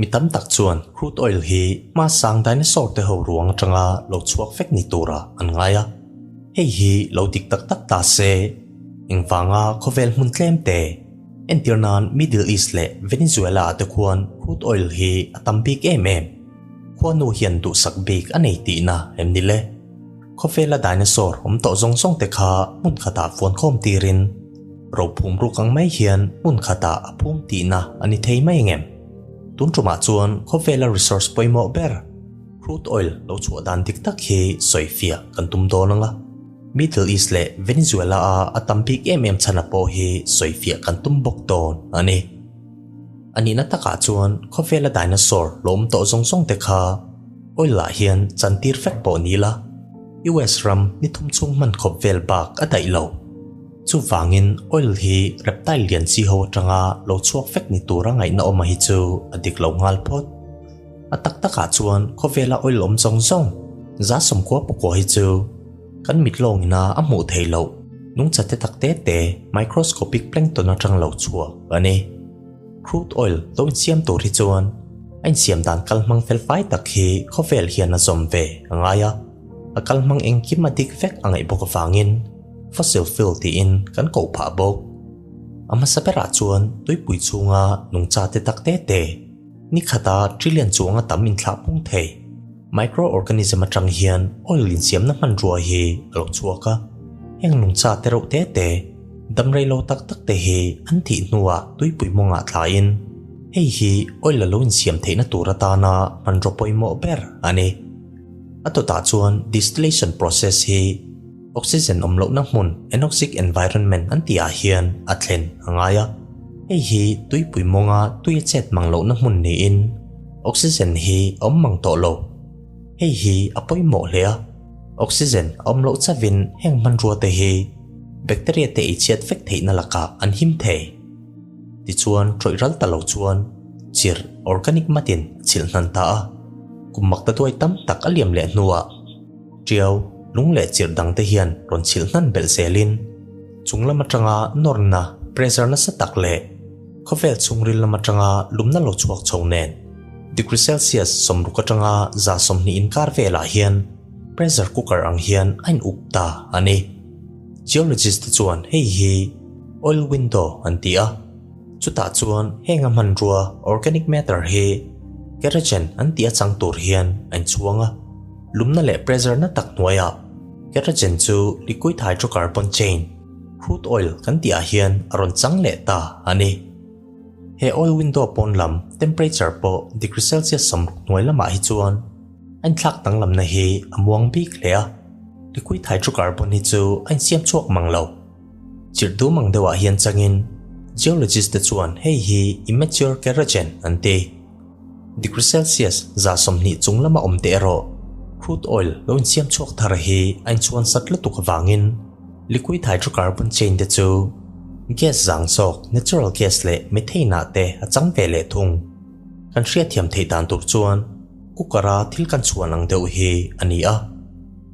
mi tam tak chuan crude oil hi ma sang dinosaur te ho ruang atanga lo chuak fek ni tura an ngaya hei hi lo dik tak tak ta se engwanga khovel mun tlem te entirnan Middle East le Venezuela te khuan crude oil hi atambik em khuanu hian du sak bik anei ti na emni le khofela dinosaur to zong zong te kha mun khata phone khom tirin ro phum ru kang mai hian mun khata aphum ti na ani thei mai ngem tun truma chuan khofela resource poimo ber crude oil lo chu dan dik tak hi soifia kan tum do nanga Middle East le Venezuela a atambik em chana po hi soifia kan tum bok ton ani na taka chuan khofela dinosaur lom to zong zong te kha oil la hian chantir fek po ni la US ram ni thum chung man khopvel bak atai lo chu wangin oil hi reptile lian chi ho tanga lo chuak fek ni tura ngai na oma hi chu adik lo ngal phot atak taka chuan khofela oil om zong zong za som ko poko hi chu kan mitlong ina amu thei lo nung chate takte te microscopic plankton atang lo chua ani crude oil lo siam to ri chuan anh siam dan kalmang fel fai tak hi khofel hian a zom ve angaya a kalmang engkimatic vek angai bok wangin fossil fuel ti in kan ko pha bok ama sapera chuan toipui chunga nung chate takte te ni khata trillion chuanga tamin thla pung thei microorganism atang hian oil in siam na man ruwa hi lo chuaka heng nung cha te ro te damrei lo tak tak te hi an thi nuwa tuipui monga thlain hei hi oil lo in siam theina tura ta na man ro poimo ber ani atota chuan distillation process hi oxygen omlo na mun anoxic environment antia hian athlen angaya hei hi tuipui monga tui chet manglo na mun ni in oxygen hi om mang to lo hei hi apoimo hlea oxygen omlo chavin heng man ro te hi bacteria te ichiat fek theina laka an him the ti chuan troiral talo chuan chir organic matin chil nan ta kumak ta toy tam tak aliam le nuwa triau lung le chir dang te hian ron chil nan bel selin chunglama tanga norna pressure na satak le khovel chungril lama tanga lumna lo chuak chhonen degree celsius somruka tanga za somni in kar vela hian pressure cooker ang hian ain upta ani geologist chuan hei hi oil window antia chuta chuan henga man ruwa organic matter hi kerosene antia changtur hian an chuanga lumna le pressure na tak noya kerosene chu liquid hydrocarbon chain crude oil kan tia hian aron chang le ta ani he oil window pon lam temperature po degree celsius som noi lama hi chuan an thlak tang lam na hi amuang bik lea liquid hydrocarbon hi chu an siam chuak manglo chirdu mangdewa hian changin geologist chuan hei hi immature kerosene anti degree celsius za somni chunglama omte ro crude oil lo siam chuak thar hi an chuan satla tuk wangin liquid hydrocarbon chain de chu gas zang sok natural gas le methane te achang ve le thung kan hria thiam thei dan tur chuan kukara thil kan chuan ang deuh hi ania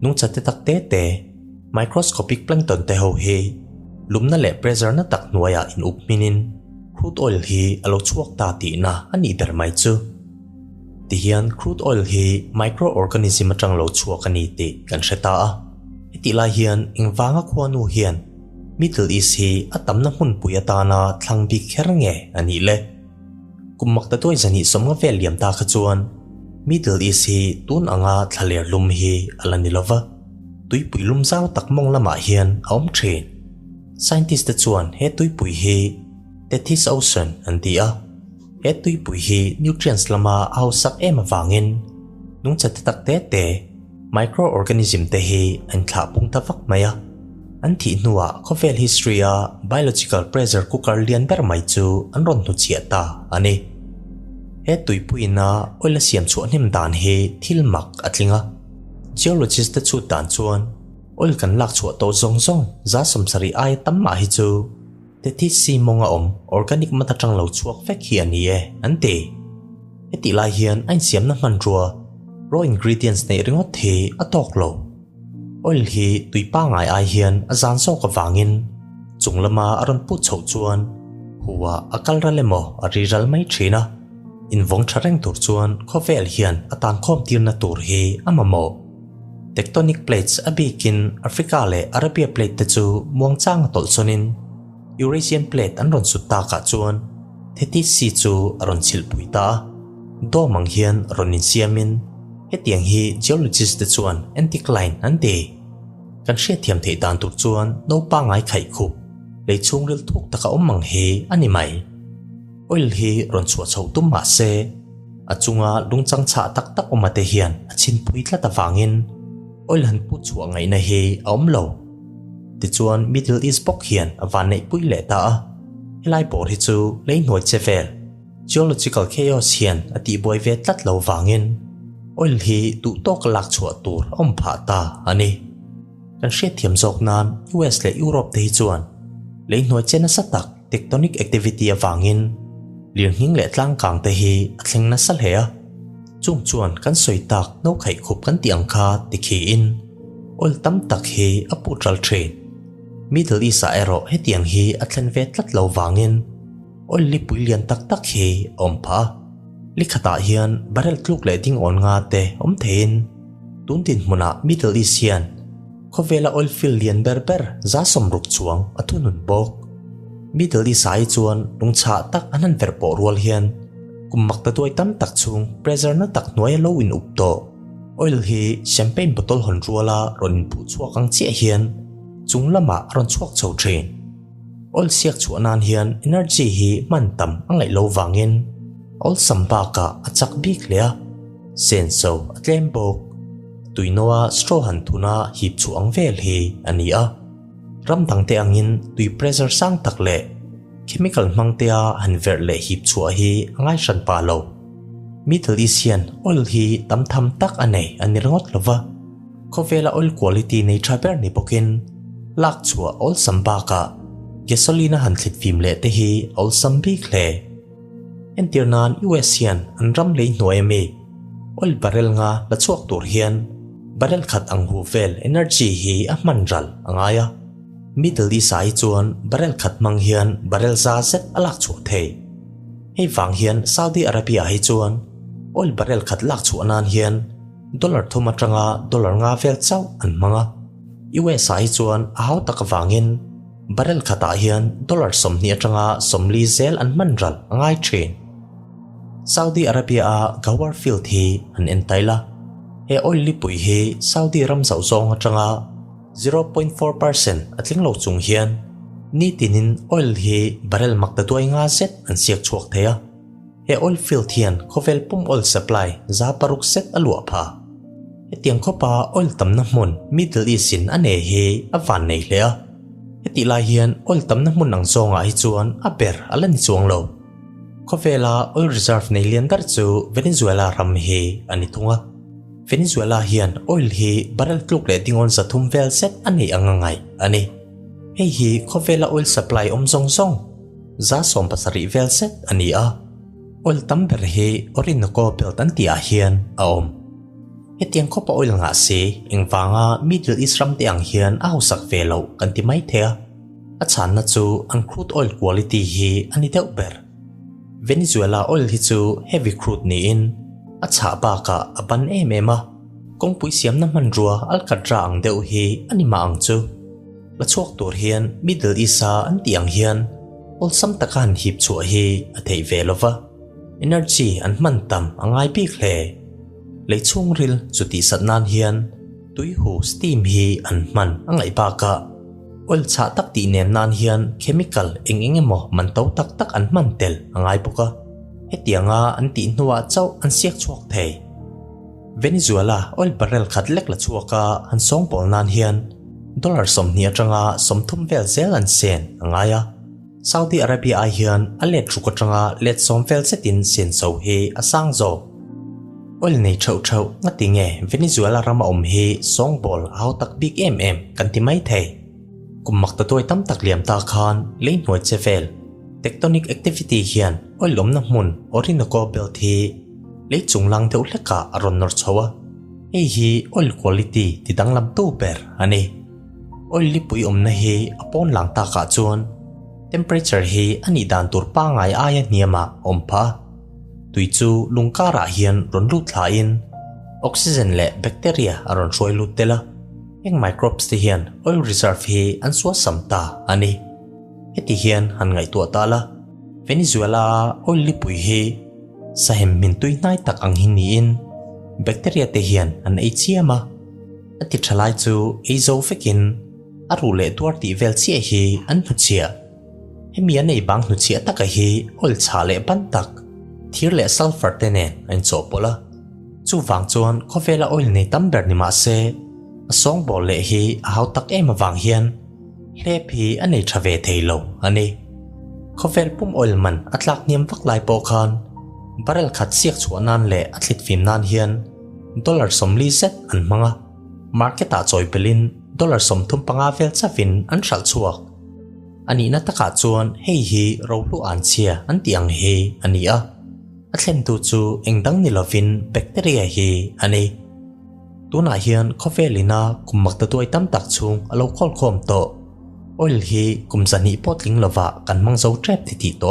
nung chate takte te microscopic plankton te ho hi lumna le pressure na tak nuaya in upminin crude oil hi alo chuak ta ti na ani der mai chu ti hian crude oil hi microorganism atang lo chuak ani ti kan hreta a eti la hian ingwanga khwanu hian Middle East hi atamna hun puyata na thlangbi khernge ani le kummak ta toy zani somnga veliam ta kha chuan Middle East hi tun anga thaler lum hi alani lova tuipui lum zau tak mong lama hian aom thin scientist ta chuan he tuipui hi Tethys Ocean antia he tuipui hi nutrients lama au sak em awangin nung chat tak te microorganism te hi an thla pung ta vak maya an thi nuwa khovel history a biological pressure cooker lian ber mai chu an ron nu chiata ani he tuipui na oila siam chu anim dan he thilmak atlinga geologist ta chu dan chuan oil kan lak chu to zong zong za somsari ai tamma hi chu te thi si monga om organic mata tang lo chuak fek hi ani e ante eti lai hian an siam na man ruwa raw ingredients nei ringot the atok lo oil hi tuipa ngai ai hian azan so ka wangin chunglama aron pu chho chuan huwa akalra lemo ariral mai thina in vong thareng tur chuan khovel hian atan khom tirna tur hi amamo tectonic plates abikin Africa le Arabia plate te chu muang chang tol sonin Eurasian plate an ron sutta ka chuan theti si chu aron chil puita do mang hian ronin siamin hetiang hi geologist te chuan anticline an ti kan hria thiam thei dan tur chuan no pa ngai khai khup leichung ril thuk taka mang hi ani mai oil hi ron chua chho tum ma se achunga lungchang cha tak tak omate hian achin puitla ta wangin oil han pu chua ngai na hi omlo ti chuan Middle East bok hian awan nei pui le ta helai bor hi chu lei noi chevel geological chaos hian ati boy ve tlat lo wangin oil hi tu tok lak chua tur om pha ta ani kan hria thiam jok nan US le Europe te hi chuan lei noi chena satak tectonic activity awangin liang hing le tlang kang te hi athleng na sal hea chung chuan kan soitak no khai khup kan tiang kha tikhi in oil tam tak hi apu tral train Middle East aero hetiang hi athlen ve tlat lo wangin oil li puilian tak tak hi ompha likhata hian barrel tluk le ding on nga te om thein tundin muna Middle East hian khovela oil field lian berber za somruk chuang athunun bok Middle East ai chuan lungcha tak anan verpo rual hian kummak ta tuai tam tak chung pressure na tak noi lo in upto oil hi champagne bottle hon ruala ron pu chuak ang che hian chung lama ron chuak chho train oil siak chuanan hian energy hi mantam angai lo wangin oil samba ka achak bik lea senso atlem bok tuinoa straw han thuna hip chuang vel hi ania ram dangte angin tui pressure sang tak le chemical mangtea han ver le hip chua hi angai san pa lo Middle Eastern oil hi tam tham tak ane anirngot lova khovela oil quality nei traber ni pokin lak chua oil samba ka gasolina han thlit fim le te hi oil sambi khle entirnan USian an ram le noemi oil barrel nga la chuak tur hian barrel khat ang hu vel energy hi a manral angaya Middle East ai chuan barrel khat mang hian barrel za set alak chu thei hei wang hian Saudi Arabia hi chuan oil barrel khat lak chu anan hian dollar thoma tanga dollar nga vel chau an manga US ai chuan ahau tak wangin barrel khata hian dollar somni atanga somli zel an manral angai train Saudi Arabia a gawar field hi an entaila he oil li pui hi Saudi ram zau zong atanga 0.4% atling lo chung hian ni tinin oil hi barrel makta tuai nga set an siak chuak thea he oil field hian khovel pum oil supply za paruk set alua pha he tiang khopa oil tamna mun Middle East in ane hi awan nei lea he ti lai hian oil tamna mun ang zonga hi chuan a ber alan chuang lo khovela oil reserve nei lian dar chu Venezuela ram hi ani thunga Venezuela hian oil hi barrel tluk le dingon za thum vel set ani angangai ani hei hi khovela oil supply om zong zong za som pasari vel set ani a oil tamber hi orinoko belt an tia hian a om hetiang khopa oil nga se engwanga Middle East ram te ang hian a hosak velo kan ti mai thea a chan na chu ang crude oil quality hi ani deuh ber Venezuela oil hi chu heavy crude ni in a cha ba ka aban emema kong pui siam na man rua alcatra ang deuh hi ani ma ang chu la chuak tur hian Middle East a an tiang hian ol sam takan hip chu hi a thei velova energy an mantam angai pi khle leichung ril chuti satnan hian tui hu steam hi an man angai ba ka oil cha tak ti nem nan hian chemical engengemo man to tak tak an man tel angai poka hetianga an ti nuwa chau an siak chuak thei Venezuela oil barrel khat lek la chuaka an song pol nan hian dollar som ni atanga som thum vel zel an sen angaya Saudi Arabia ai hian a let truka tanga let som vel setin sen so hi asang zo oil nei chau chau ngatinge Venezuela rama om hi song bol how tak big kan ti mai thei kummak ta toy tam tak liam ta khan lein hoi chevel tectonic activity hian oil lom na mun orinoko belt hi leichung lang deuh hleka aron nor chawa hei hi oil quality ti danglam tu ber ani oil li pui om na hi apon lang ta ka chuan temperature hi ani dan tur pa ngai aya niama ompha tui chu lungkara hian ron lut thlain oxygen le bacteria aron roi lut tela eng microbes te hian oil reserve hi an suwa samta ani heti hian han ngai tu ta la Venezuela oil lipui hi sahem min tui nai tak ang hin ni in bacteria te hian an ei chiama ati thalai chu eizo fekin aru le tuar ti vel chi hi an hu chia hemi an ei bang hu chia taka hi oil cha le ban tak thir le sulfur te nen an cho pola chu wang chuan khovela oil nei tamber ni ma se asong bol le hi a hau tak em awang hian hlep hi an ei thave theilo ani khovel pum oil man atlak niam vak lai po khan barrel khat siak chuanan le athlit fim nan hian dollar somli zet an manga market a choi pelin dollar som thum panga vel chavin an thal chuak ani na taka chuan hei hi rolu an chia an tiang hi ani a athlem tu chu engdang ni lovin bacteria hi ani tuna hian khovelina kummak ta tuai tam tak chung alo khol khom to oil hi kumzani potling lova kan mangzo trap ti to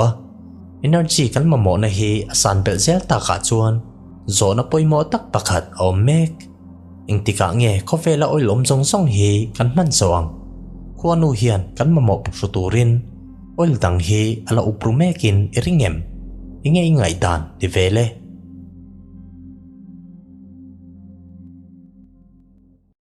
energy kan mamo na hi asan bel zel ta ka chuan zona poimo tak pakhat om mek engtika nge khovela oil omjong song hi kan man zawang khuanu hian kan mamo pruturin oil dang hi ala uprumekin iringem inge ngai dan ti vele